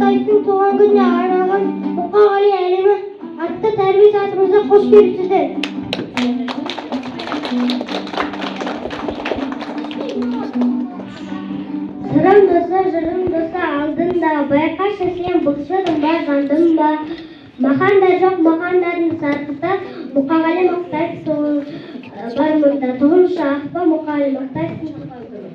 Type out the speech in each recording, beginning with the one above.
Матаевтың туған күніне арналған Мұқағали әлемі атты тәрбие сатымызға қош келіпсіздер. Сырым доса, жырым доса алдында, байқашы сен бұлшығың ба, жандың ба? Маханда жоқ махандардың сарқыта, Мұқағали Мақтаевтың бар мұнда. Тоғызыншы ақпан Мұқағали Мақтаевтың туған күні.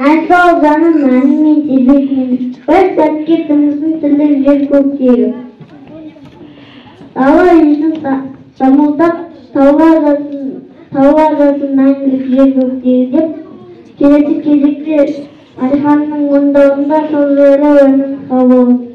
Әсал жаным мәні мен тербетінен, бір сәтке тынысын тілі жер көктегі. Дала үйсін самылдап, тауға жазсын мәңгілік жер көктегі деп, келесі кезекте Алиханның орындауында сол жайлы өнім қабыл болыпты.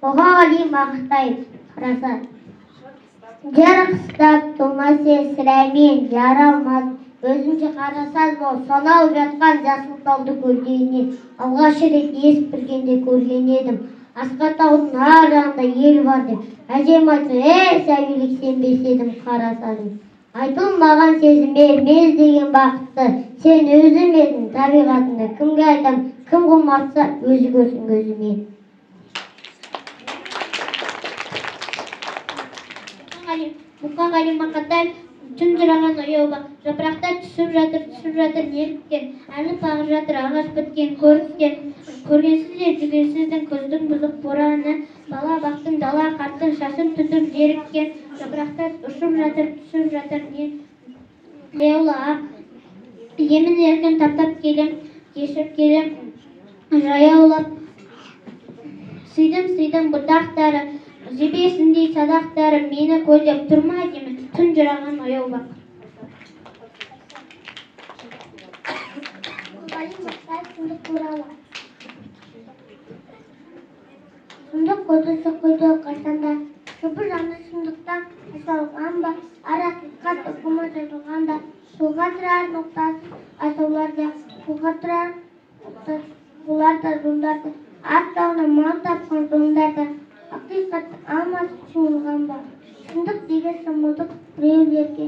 Мұқағали Мақтаев қараса. Жер қыстап тумасе сірәмен жаралмас, өзінше қарасаз бол, сонау жатқан жасыл талды көргеннен, алғаш рет ес білгенде көрген едім. Асқа таудың ар жағында ел бар деп, әжем айтты, сәбилік сенбес едім қарасадым. Айтылмаған сезіме мез деген бақытты, сен өзім едің табиғатында, кімге айтам, кім құмартса өзі көрсін көзімен. Мұқағали Мақтаев тұнжыраған ояу бақ, жапырақтар түсіп жатыр неліктен, әлі пағыр жатыр ағаш біткен, көргенсіздер жүгенсіздің көздің бұзық бораны, бала бақтың дала қарттың шашын түтіп жеріккен, жапырақтар ұшып жатыр, түсіп жатыр аяулы ақ, емін еркін таптап келем, кешіп келем, жаяулап, сүйдім бұтақтары, жебесіндей садақтары мені көздеп тұрма демін, тұнжыраған ояу бақ. Мұқағали Мақтаев сұмдық туралы. Сұмдық қодысы қойды қасанда, шұбыр жаны сұмдықтан жасалған ба, ар ақиқат ұғымы жазылғанда, суға тұрар ноқтасы асауларда, суға тұрар бұларда жолдарда, ат тауына мал тапқан жолдарда, ақиқат алмас шуылған ба, шындық деген сұмдық біреулерге.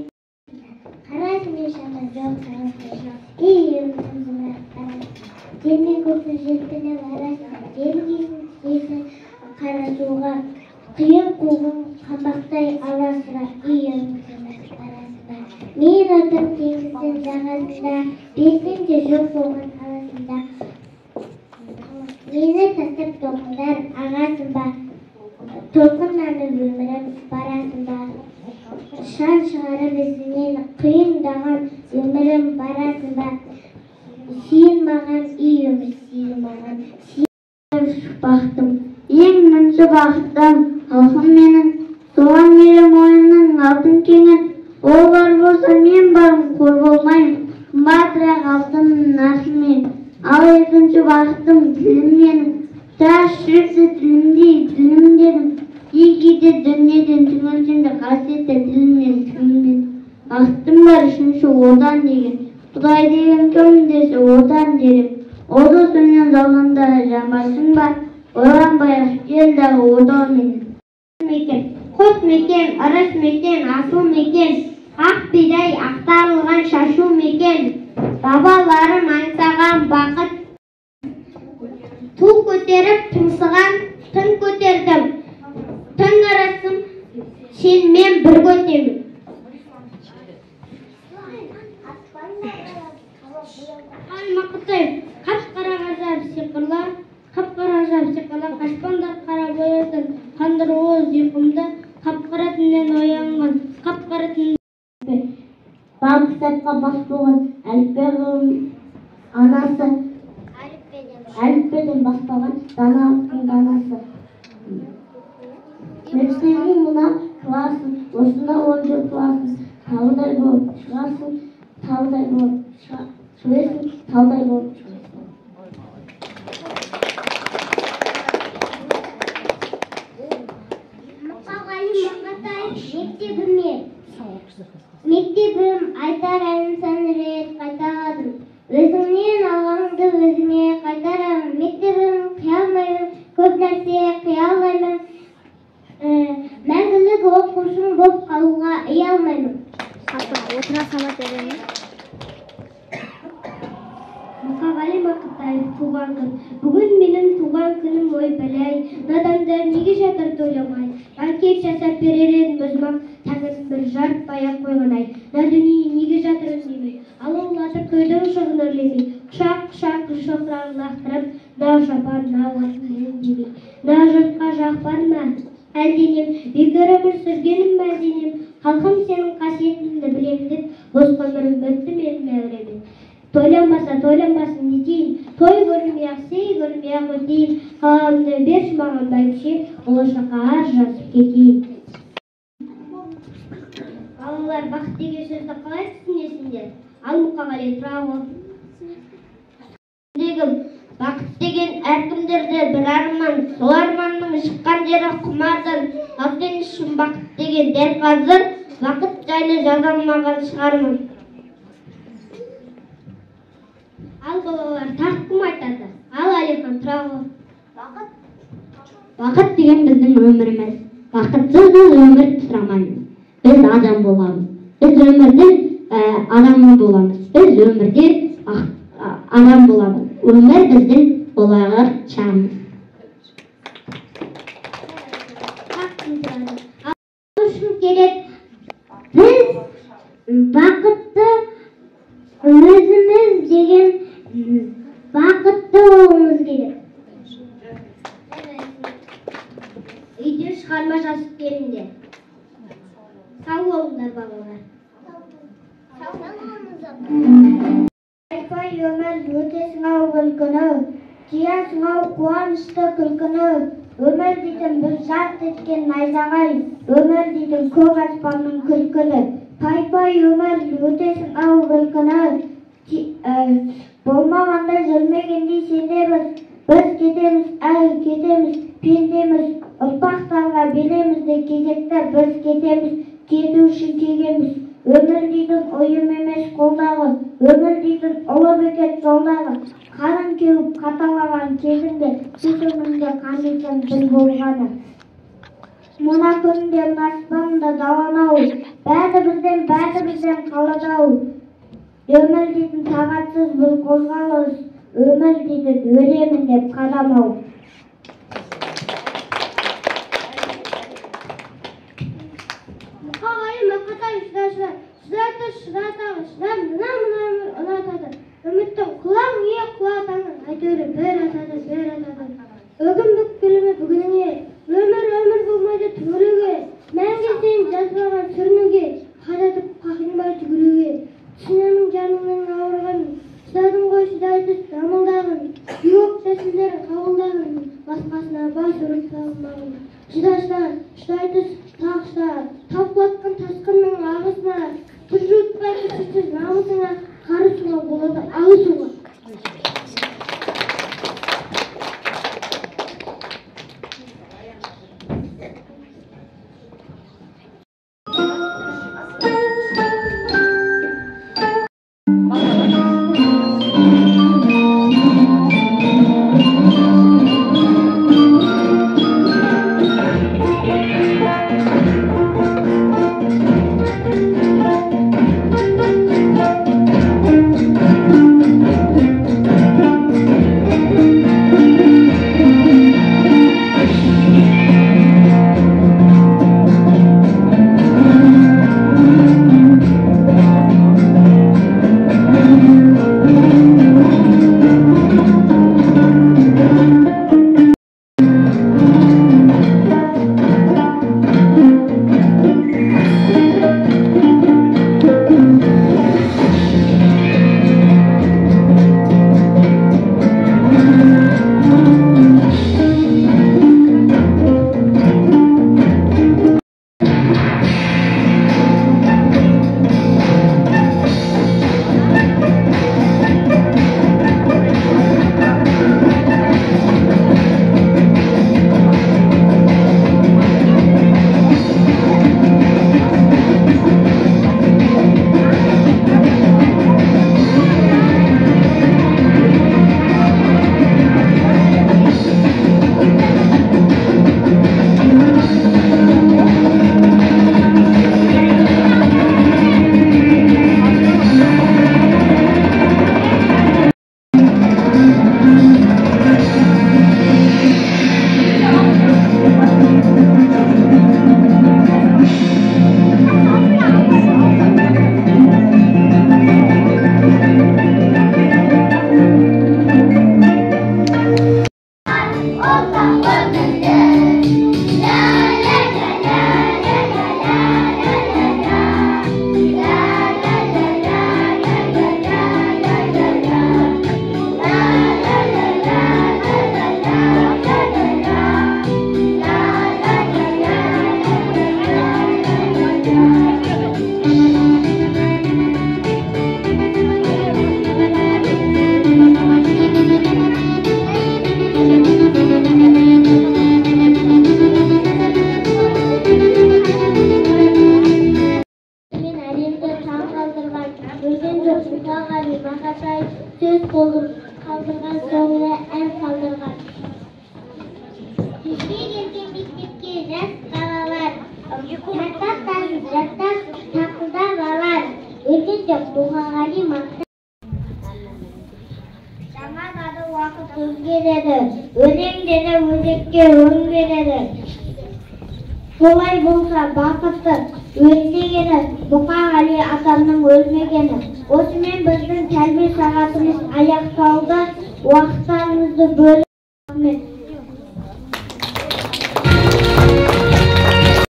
Қарайсың ешқанда жоқ қарасың, өмірімді қарасың, демек көзі желпініп арасың, демгейсің сесің қара суға, құйын қуғын қабақтай аласыра, өмірімді қарасың. Мен отыр теңіздің жағасында, бетімде жоқ болған қаласында, мені тастап тоқымдар ағасың ба, толқынланып өмірім барасың ба, шан шығарып ізінен қиындаған өмірім барасың ба, сүйін маған үй өмір бақыттым, халқым менің, соған мерем ойынның алтын кеңін. Ол бар болса мен барым, қор болмайым, қымбатырақ алтын асылмен. Ал екінші бақыттым, тілім менің, тас жүректі тілімдей, тілім дедім. Кейде дүниеден түңілсем де қасиетті тіліммен, тіліммен. Бақыттым бар үшінші одан деген, Құдай деген кім десе одан дерем. Оды сөнен залғанда жамбасың бар, ойланбай-ақ келді одан менен. Құт мекен, ырыс мекен, асыл мекен, ақ бидай ақтарылған шашу мекен. Бабаларым аңсаған бақыт, ту көтеріп тұмсыған тың көтердім. Тың ырысым сенімен бір көтемін. Мақұтай, қап-қара ғажап сиқырлар, қап-қара ғажап сиқырлар, қашпаңдар қара боясын, қандыруы зиқымды, қап-қара түннен оянған, қап-қара түннен. Балық сәтқа бас болған әліппе анасы, әліппеден басталған даналықтың данасы. Мектебің мына туасың, осында онда туасың, таудай болып шығасың, таудай болып шығасың, таудай болып шығасың. Мұқағали Мақатаев мектебім айтар әнін сан рет қайталадым. Өзіңнен алғанды өзіңе қайтарамын. Мектебім қия алмаймын, көп нәрсе қия алмаймын. Мәңгілік оқушым болып қалуға ие алмаймын. Отыра сала беремін. Мұқағали Мақатаев туған күн. Бүгін менің туған күнім, ой бәләй. Надандар неге жатыр тойламай? Банкет жасап берер едім өзім-ақ, таңын бір жарытпай-ақ қойған-ай. На дүние неге жатыр үндемей? Алаулатып тойдың шығын өрлемей. Құшақ-құшақ шоқырағын лақтырып, нау шапан, нау атын үндемей. На жұртқа жақпар ма? Әлденем, бекер өмір сүргенім әлденем. Халқым сенің қасиетіңді білем деп, бос ғұмырым өтті менің мәуремен. Тойланбаса, тойланбасын не дейін, той көрмей-ақ, сей көрмей-ақ өтейін, қаламды берші маған бәйбіше, болашаққа ар жазып кетейін. Балалар, бақыт деген сөзді қалай түсінесіңдер? Ал Мұқағали тұра ғой. Бақыт деген әркімдерде бір арман, сол арманның шыққан жері құмардан. Ал сен үшін бақыт деген дәл қазір, бақыт жайлы жаза алмаған шығармын. Ал балалар, тағы кім айтады? Ал Әлихан тұра ғой. Бақыт деген біздің өміріміз. Бақытсыз біз өмір сұрамаймыз. Біз адам боламыз. Біз өмірдің адамы боламыз. Біз өмірде адам боламыз. Өмір біздің болағыр шамыз. Ал үшін керек, біз бақытты өзіміз деген бақытты болуымыз керек. Үйде шығарма жазып келіңдер. Сау болыңдар балалар. Пай-пай өмір өтесің-ау бір күні, тиясың-ау қуанышты күлкіні. Өмір дейтін бір жарқ еткен найзағай, өмір дейтін көк аспанның күлкілі. Пай-пай өмір өтесің-ау бір күні, болмағанда жүрмегендей сендеміз. Біз кетеміз, әлі кетеміз, пендеміз, ұрпақтарға береміз де кезекті. Біз кетеміз, кету үшін кегеміз. Өмір дейтін ұйым емес қолдағы, өмір дейтін ұлы бекет жолдағы. Қаның кеуіп қаталаған кезінде, түсімінде қанесен бір болғаны. Мына күнде аспанды даланау, бәрі-бізден қаладау. Өмір дейтін тағатсыз бір қозғалыс, өмір дейтін өлемін деп қарамау. Мұқағали Мақатаев шыдатағы, мына ұнатады. Үміттің құлағың е құлатаңы, әйтеуір бір атады. Өгім бүккіліме бүгініңе, өмір болмайды түгілуге. Мәңгі сен жазбаған сүрінуге, қадатып қақынбай түгілуге. Түсінемін жаныңның ауырғанын, шыдадың ғой шыдайды дамылдағын, юық тәсілдерін қабылдағын, басқасына бас ұрып салмағын. Шыдаштар, шыдайды тағыштар, талқылатқан тасқынның ағысына, бір жұтпай күшсіз намысыңа қарысуға болады алысуға. Söz kolum kaldırgan soğuğa el kaldırgan. Hiçbir yerden bittikçe rast kalalar. Yataktan yatak takıda balar. Öldün çok buğagali makta. Zaman adı vakit özgeredi. Ölenlere özekке ön veredi. Solay bolsa bakıttı. Өлмегені, Мұқағали атамның өлмегені. Осымен біздің тәрбие сағатымыз аяқталды. Уақыттарыңызды бөліп